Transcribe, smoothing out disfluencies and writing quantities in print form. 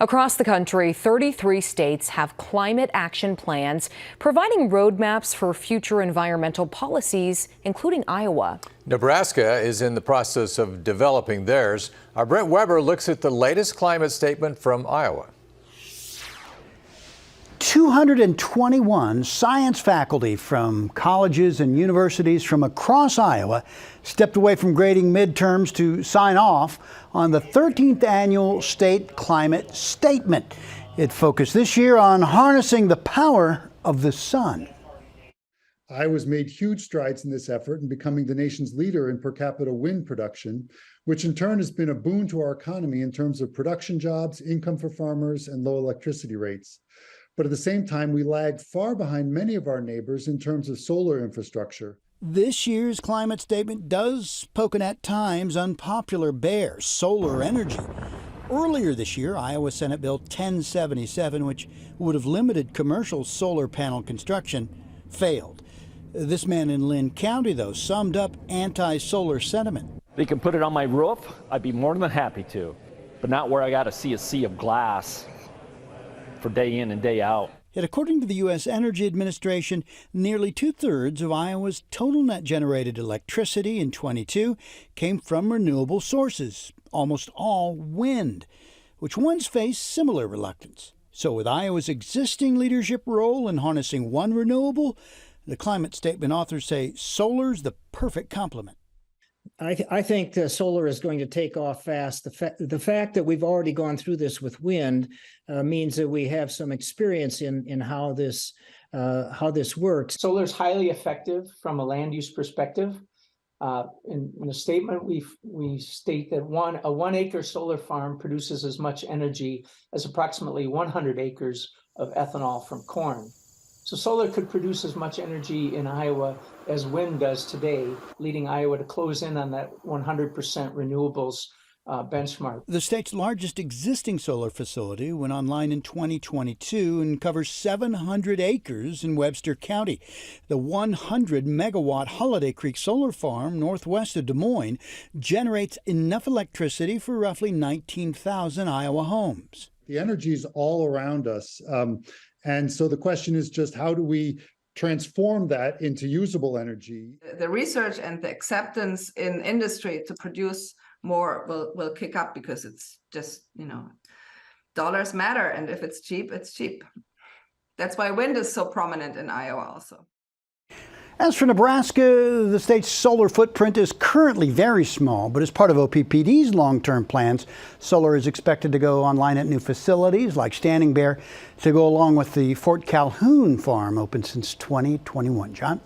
Across the country, 33 states have climate action plans, providing roadmaps for future environmental policies, including Iowa. Nebraska is in the process of developing theirs. Our Brent Weber looks at the latest climate statement from Iowa. 221 science faculty from colleges and universities from across Iowa stepped away from grading midterms to sign off on the 13th annual state climate statement. It focused this year on harnessing the power of the sun. Iowa's made huge strides in this effort in becoming the nation's leader in per capita wind production, which in turn has been a boon to our economy in terms of production jobs, income for farmers, and low electricity rates. But at the same time, we lag far behind many of our neighbors in terms of solar infrastructure. This year's climate statement does poke at times unpopular bear, solar energy. Earlier this year, Iowa Senate Bill 1077, which would have limited commercial solar panel construction, failed. This man in Linn County, though, summed up anti-solar sentiment. They can put it on my roof, I'd be more than happy to, but not where I got to see a sea of glass for day in and day out. Yet according to the U.S. Energy Administration, nearly two-thirds of Iowa's total net generated electricity in 22 came from renewable sources, almost all wind, which once faced similar reluctance. So with Iowa's existing leadership role in harnessing one renewable, the climate statement authors say solar's the perfect complement. I think solar is going to take off fast. The fact that we've already gone through this with wind means that we have some experience in how this works. Solar is highly effective from a land use perspective. In the statement, we state that a 1 acre solar farm produces as much energy as approximately 100 acres of ethanol from corn. So solar could produce as much energy in Iowa as wind does today, leading Iowa to close in on that 100% renewables benchmark. The state's largest existing solar facility went online in 2022 and covers 700 acres in Webster County. The 100 megawatt Holiday Creek Solar Farm northwest of Des Moines generates enough electricity for roughly 19,000 Iowa homes. The energy is all around us. And so the question is just how do we transform that into usable energy? The research and the acceptance in industry to produce more will kick up because it's just, dollars matter. And if it's cheap, it's cheap. That's why wind is so prominent in Iowa also. As for Nebraska, the state's solar footprint is currently very small, but as part of OPPD's long-term plans, solar is expected to go online at new facilities like Standing Bear to go along with the Fort Calhoun farm opened since 2021. John?